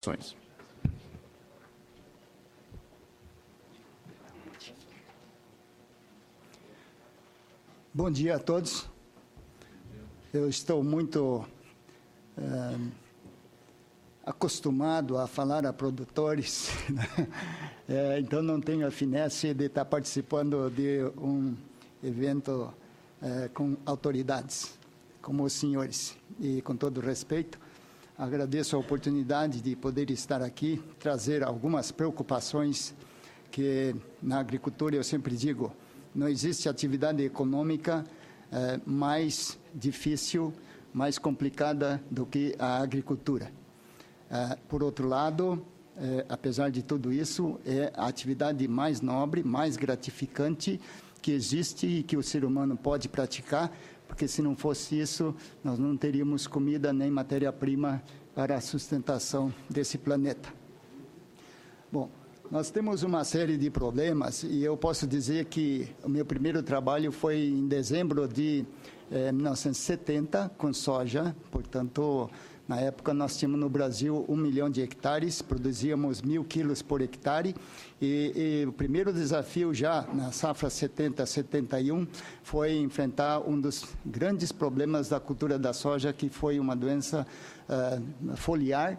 ações. Bom dia a todos. Eu estou muito acostumado a falar a produtores, né? Então não tenho a finesse de estar participando de um evento com autoridades, como os senhores. E, com todo respeito, agradeço a oportunidade de poder estar aqui, trazer algumas preocupações que, na agricultura, eu sempre digo, não existe atividade econômica mais difícil, mais complicada do que a agricultura. Por outro lado, apesar de tudo isso, é a atividade mais nobre, mais gratificante que existe e que o ser humano pode praticar, porque se não fosse isso, nós não teríamos comida nem matéria-prima para a sustentação desse planeta. Bom, nós temos uma série de problemas e eu posso dizer que o meu primeiro trabalho foi em dezembro de 1970 com soja. Portanto, na época nós tínhamos no Brasil 1 milhão de hectares, produzíamos 1.000 quilos por hectare e o primeiro desafio já na safra 70-71 foi enfrentar um dos grandes problemas da cultura da soja, que foi uma doença foliar.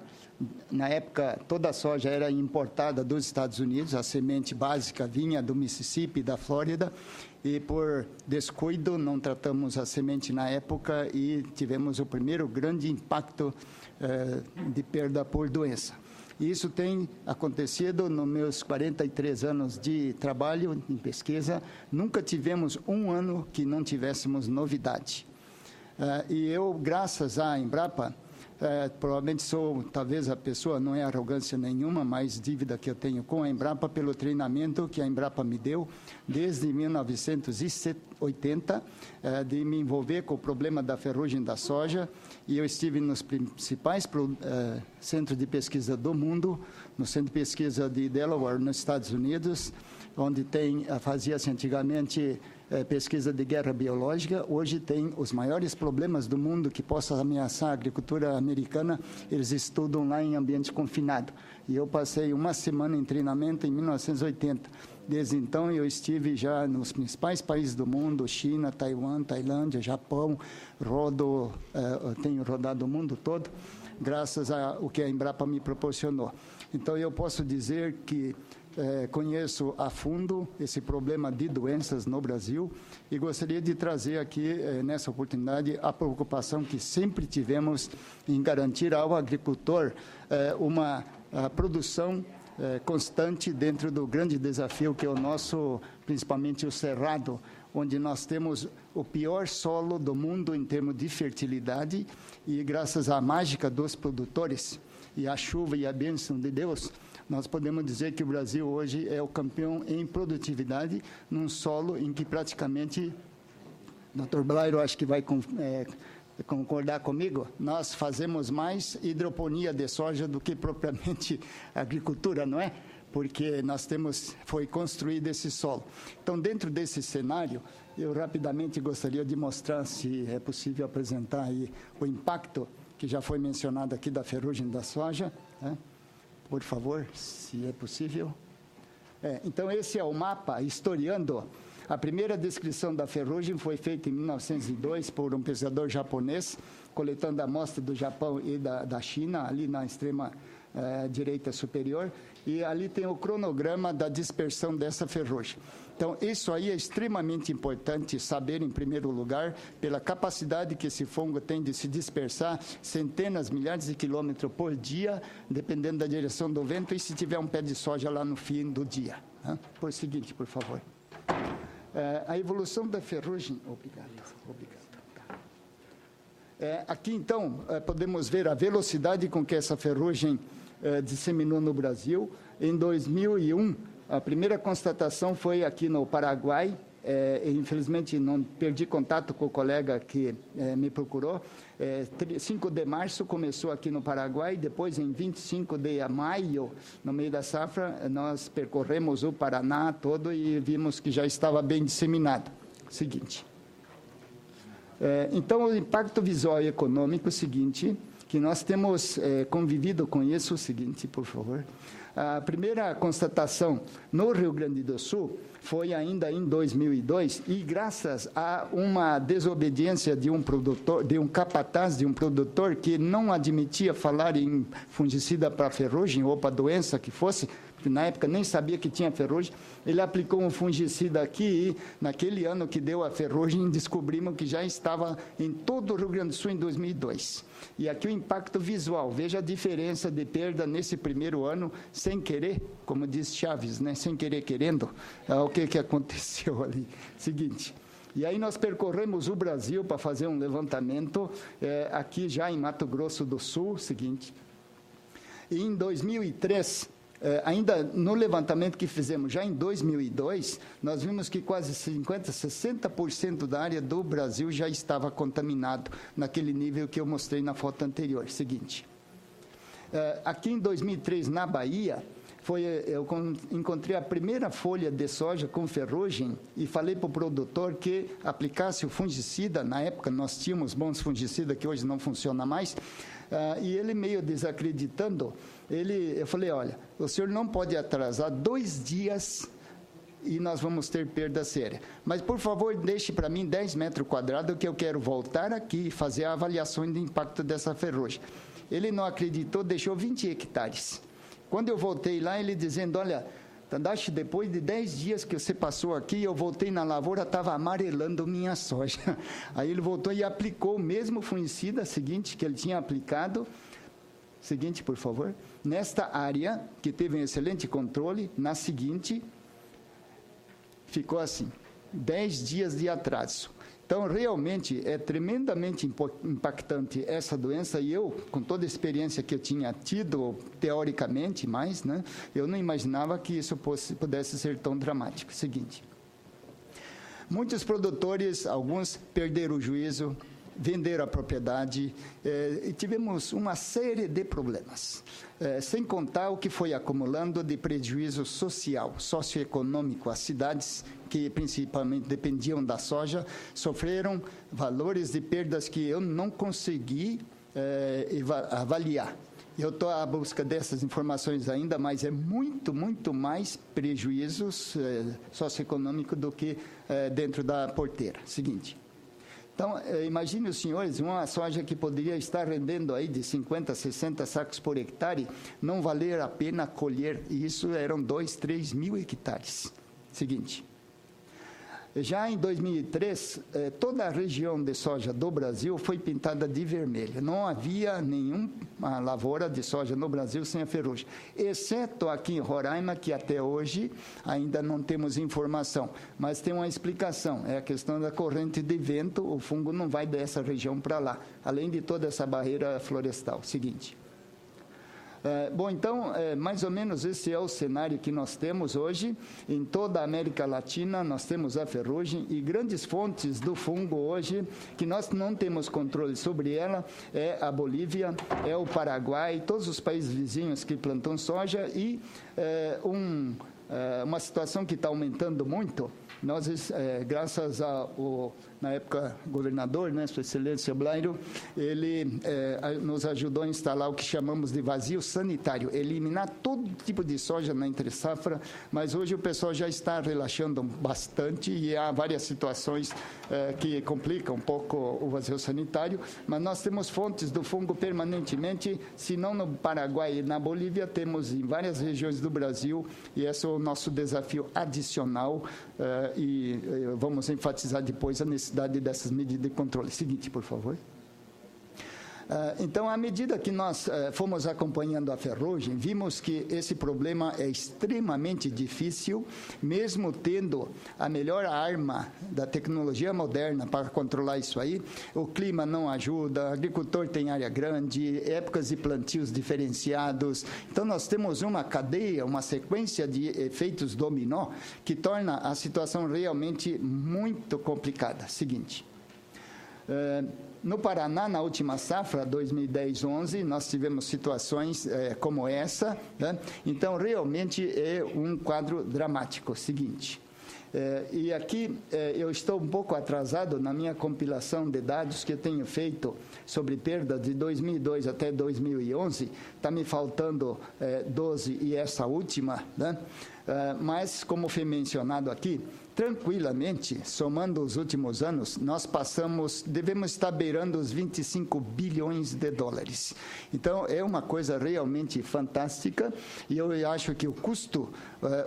Na época, toda a soja era importada dos Estados Unidos, a semente básica vinha do Mississippi, da Flórida, e por descuido não tratamos a semente na época e tivemos o primeiro grande impacto de perda por doença. E isso tem acontecido nos meus 43 anos de trabalho em pesquisa, nunca tivemos um ano que não tivéssemos novidade. E eu, graças à Embrapa, provavelmente sou, talvez a pessoa, não é arrogância nenhuma, mas dívida que eu tenho com a Embrapa pelo treinamento que a Embrapa me deu desde 1980, de me envolver com o problema da ferrugem da soja, e eu estive nos principais centros de pesquisa do mundo, no Centro de Pesquisa de Delaware, nos Estados Unidos, onde fazia-se antigamente pesquisa de guerra biológica. Hoje tem os maiores problemas do mundo que possam ameaçar a agricultura americana, eles estudam lá em ambiente confinado. E eu passei uma semana em treinamento em 1980. Desde então eu estive já nos principais países do mundo, China, Taiwan, Tailândia, Japão, tenho rodado o mundo todo, graças ao que a Embrapa me proporcionou. Então eu posso dizer que conheço a fundo esse problema de doenças no Brasil e gostaria de trazer aqui, nessa oportunidade, a preocupação que sempre tivemos em garantir ao agricultor uma produção constante dentro do grande desafio que é o nosso, principalmente o Cerrado, onde nós temos o pior solo do mundo em termos de fertilidade e, graças à mágica dos produtores e à chuva e à bênção de Deus, nós podemos dizer que o Brasil hoje é o campeão em produtividade num solo em que praticamente, Dr. Blairo acho que vai concordar comigo, nós fazemos mais hidroponia de soja do que propriamente agricultura, não é? Porque foi construído esse solo. Então, dentro desse cenário, eu rapidamente gostaria de mostrar, se é possível apresentar aí o impacto que já foi mencionado aqui da ferrugem da soja, né? Por favor, se é possível. Então, esse é o mapa historiando. A primeira descrição da ferrugem foi feita em 1902 por um pesquisador japonês, coletando a amostra do Japão e da China, ali na extrema direita superior, e ali tem o cronograma da dispersão dessa ferrugem. Então, isso aí é extremamente importante saber, em primeiro lugar, pela capacidade que esse fungo tem de se dispersar centenas, milhares de quilômetros por dia, dependendo da direção do vento, e se tiver um pé de soja lá no fim do dia. Por seguinte, por favor. A evolução da ferrugem... Obrigado. Aqui, então, podemos ver a velocidade com que essa ferrugem disseminou no Brasil. Em 2001, a primeira constatação foi aqui no Paraguai. Infelizmente, não perdi contato com o colega que me procurou. 5 de março começou aqui no Paraguai, depois, em 25 de maio, no meio da safra, nós percorremos o Paraná todo e vimos que já estava bem disseminado. Seguinte. Então, o impacto visual e econômico é o seguinte: que nós temos convivido com isso, o seguinte, por favor. A primeira constatação no Rio Grande do Sul foi ainda em 2002, e graças a uma desobediência de um produtor, de um capataz, de um produtor que não admitia falar em fungicida para ferrugem ou para doença que fosse, porque na época nem sabia que tinha ferrugem, ele aplicou um fungicida aqui e naquele ano que deu a ferrugem, descobrimos que já estava em todo o Rio Grande do Sul em 2002. E aqui o impacto visual, veja a diferença de perda nesse primeiro ano, sem querer, como diz Chaves, né? Sem querer querendo, o que aconteceu ali. Seguinte, e aí nós percorremos o Brasil para fazer um levantamento, aqui já em Mato Grosso do Sul, seguinte, e em 2003, ainda no levantamento que fizemos já em 2002, nós vimos que quase 60% da área do Brasil já estava contaminado, naquele nível que eu mostrei na foto anterior. Seguinte, aqui em 2003, na Bahia, eu encontrei a primeira folha de soja com ferrugem e falei para o produtor que aplicasse o fungicida. Na época nós tínhamos bons fungicidas que hoje não funciona mais, e ele meio desacreditando, eu falei, olha, o senhor não pode atrasar 2 dias e nós vamos ter perda séria. Mas, por favor, deixe para mim 10 metros quadrados que eu quero voltar aqui e fazer a avaliação de impacto dessa ferrugem. Ele não acreditou, deixou 20 hectares. Quando eu voltei lá, ele dizendo, olha, Tadashi, depois de 10 dias que você passou aqui, eu voltei na lavoura, estava amarelando minha soja. Aí ele voltou e aplicou o mesmo fungicida, seguinte, que ele tinha aplicado. Seguinte, por favor. Nesta área, que teve um excelente controle, na seguinte, ficou assim, 10 dias de atraso. Então, realmente, é tremendamente impactante essa doença, e eu, com toda a experiência que eu tinha tido, teoricamente, mais, né, eu não imaginava que isso pudesse ser tão dramático. Seguinte, muitos produtores, alguns perderam o juízo, venderam a propriedade, e tivemos uma série de problemas, sem contar o que foi acumulando de prejuízo social, socioeconômico. As cidades que principalmente dependiam da soja sofreram valores de perdas que eu não consegui avaliar. Eu estou à busca dessas informações ainda, mas é muito, muito mais prejuízos socioeconômicos do que dentro da porteira. Seguinte. Então, imagine os senhores, uma soja que poderia estar rendendo aí de 50, 60 sacos por hectare, não valer a pena colher, e isso eram 2, 3 mil hectares. Seguinte, já em 2003, toda a região de soja do Brasil foi pintada de vermelho. Não havia nenhuma lavoura de soja no Brasil sem a ferrugem, exceto aqui em Roraima, que até hoje ainda não temos informação, mas tem uma explicação, é a questão da corrente de vento, o fungo não vai dessa região para lá, além de toda essa barreira florestal. Seguinte. Bom, então, mais ou menos esse é o cenário que nós temos hoje. Em toda a América Latina, nós temos a ferrugem, e grandes fontes do fungo hoje, que nós não temos controle sobre ela, é a Bolívia, é o Paraguai, todos os países vizinhos que plantam soja, e uma situação que está aumentando muito. Nós, graças ao, na época, governador, né, Sua Excelência Blairo, ele nos ajudou a instalar o que chamamos de vazio sanitário, eliminar todo tipo de soja na entre-safra, mas hoje o pessoal já está relaxando bastante, e há várias situações que complicam um pouco o vazio sanitário, mas nós temos fontes do fungo permanentemente, se não no Paraguai e na Bolívia, temos em várias regiões do Brasil, e esse é o nosso desafio adicional, e vamos enfatizar depois a necessidade dessas medidas de controle. Seguinte, por favor. Então, à medida que nós fomos acompanhando a ferrugem, vimos que esse problema é extremamente difícil, mesmo tendo a melhor arma da tecnologia moderna para controlar isso aí. O clima não ajuda, o agricultor tem área grande, épocas de plantios diferenciados. Então, nós temos uma cadeia, uma sequência de efeitos dominó que torna a situação realmente muito complicada. Seguinte. No Paraná, na última safra, 2010-11, nós tivemos situações como essa, né? Então, realmente é um quadro dramático. Seguinte, E aqui eu estou um pouco atrasado na minha compilação de dados que eu tenho feito sobre perda de 2002 até 2011. Está me faltando 12 e essa última, né? Mas, como foi mencionado aqui, tranquilamente, somando os últimos anos, nós devemos estar beirando os 25 bilhões de dólares. Então, é uma coisa realmente fantástica, e eu acho que o custo,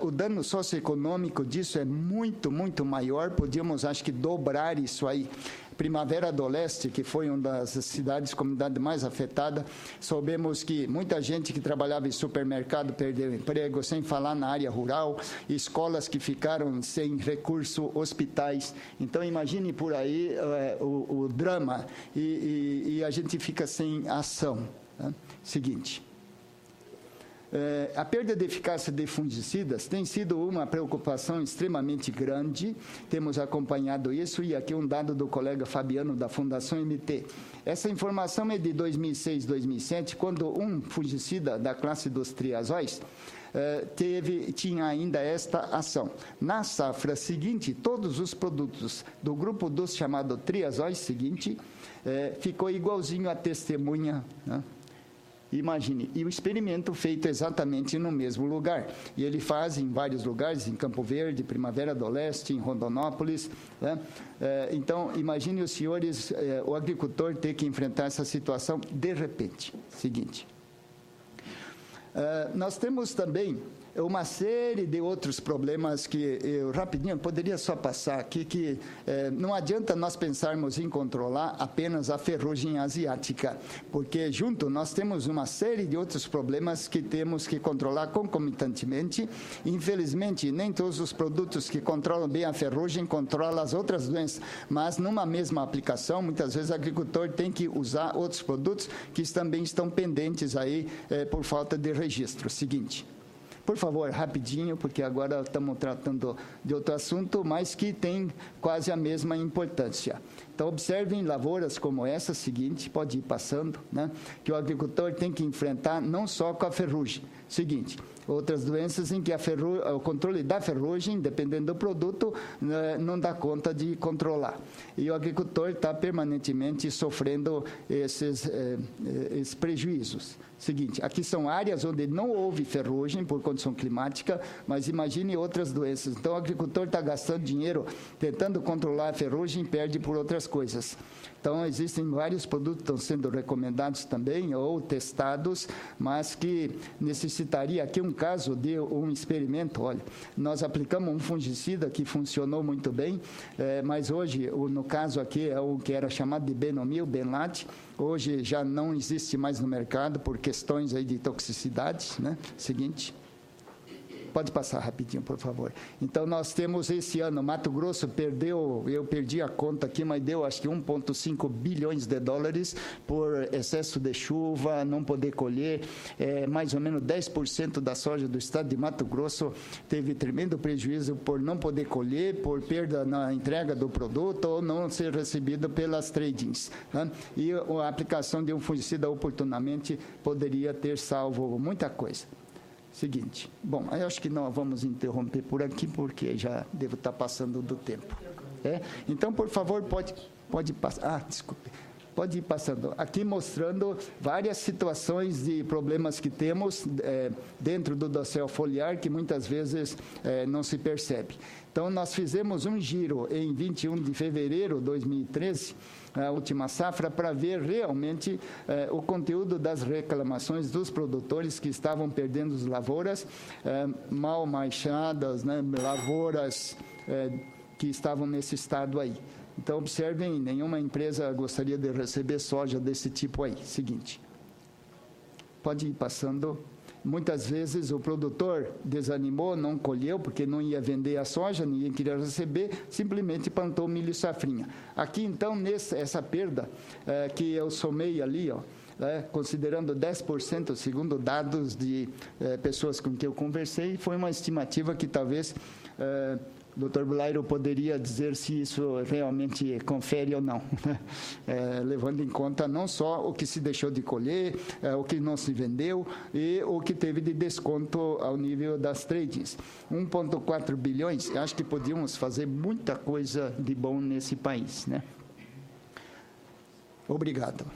o dano socioeconômico disso é muito, muito maior. Podíamos, acho que, dobrar isso aí. Primavera do Leste, que foi uma das cidades, comunidade mais afetada, soubemos que muita gente que trabalhava em supermercado perdeu emprego, sem falar na área rural, escolas que ficaram sem recurso, hospitais. Então, imagine por aí o drama, e a gente fica sem ação. Né? Seguinte. A perda de eficácia de fungicidas tem sido uma preocupação extremamente grande, temos acompanhado isso, e aqui um dado do colega Fabiano, da Fundação MT. Essa informação é de 2006, 2007, quando um fungicida da classe dos triazóis tinha ainda esta ação. Na safra seguinte, todos os produtos do grupo dos chamados triazóis seguinte, ficou igualzinho à testemunha, né? Imagine, e o experimento feito exatamente no mesmo lugar. E ele faz em vários lugares, em Campo Verde, Primavera do Leste, em Rondonópolis. Né? Então, imagine os senhores, o agricultor ter que enfrentar essa situação de repente. Seguinte. Nós temos também uma série de outros problemas que eu, rapidinho, poderia só passar aqui, que não adianta nós pensarmos em controlar apenas a ferrugem asiática, porque junto nós temos uma série de outros problemas que temos que controlar concomitantemente. Infelizmente, nem todos os produtos que controlam bem a ferrugem controlam as outras doenças, mas numa mesma aplicação, muitas vezes o agricultor tem que usar outros produtos que também estão pendentes aí por falta de registro. Seguinte. Por favor, rapidinho, porque agora estamos tratando de outro assunto, mas que tem quase a mesma importância. Então, observem lavouras como essa seguinte, pode ir passando, né, que o agricultor tem que enfrentar não só com a ferrugem. Seguinte, outras doenças em que o controle da ferrugem, dependendo do produto, não dá conta de controlar. E o agricultor está permanentemente sofrendo esses prejuízos. Seguinte, aqui são áreas onde não houve ferrugem por condição climática, mas imagine outras doenças. Então, o agricultor está gastando dinheiro tentando controlar a ferrugem e perde por outras coisas. Então, existem vários produtos que estão sendo recomendados também, ou testados, mas que necessitaria aqui um caso de um experimento. Olha, nós aplicamos um fungicida que funcionou muito bem, mas hoje, no caso aqui, é o que era chamado de Benomil, Benlat, hoje já não existe mais no mercado por questões aí de toxicidade, né? Seguinte. Pode passar rapidinho, por favor. Então, nós temos esse ano, Mato Grosso perdeu, eu perdi a conta aqui, mas deu acho que 1,5 bilhões de dólares por excesso de chuva, não poder colher. Mais ou menos 10% da soja do estado de Mato Grosso teve tremendo prejuízo por não poder colher, por perda na entrega do produto ou não ser recebido pelas tradings. Né? E a aplicação de um fungicida oportunamente poderia ter salvo muita coisa. Seguinte, bom, eu acho que não vamos interromper por aqui, porque já devo estar passando do tempo. Então, por favor, pode passar. Desculpe. Pode ir passando. Aqui mostrando várias situações de problemas que temos dentro do dossel foliar, que muitas vezes não se percebe. Então, nós fizemos um giro em 21 de fevereiro de 2013, a última safra, para ver realmente o conteúdo das reclamações dos produtores que estavam perdendo as lavouras mal marchadas, né, lavouras que estavam nesse estado aí. Então, observem, nenhuma empresa gostaria de receber soja desse tipo aí. Seguinte. Pode ir passando. Muitas vezes o produtor desanimou, não colheu, porque não ia vender a soja, ninguém queria receber, simplesmente plantou milho e safrinha. Aqui, então, essa perda que eu somei ali, ó, considerando 10%, segundo dados de pessoas com quem eu conversei, foi uma estimativa que talvez O Dr. Blairo poderia dizer se isso realmente confere ou não, levando em conta não só o que se deixou de colher, o que não se vendeu e o que teve de desconto ao nível das tradings. 1,4 bilhões, acho que podíamos fazer muita coisa de bom nesse país, né? Obrigado.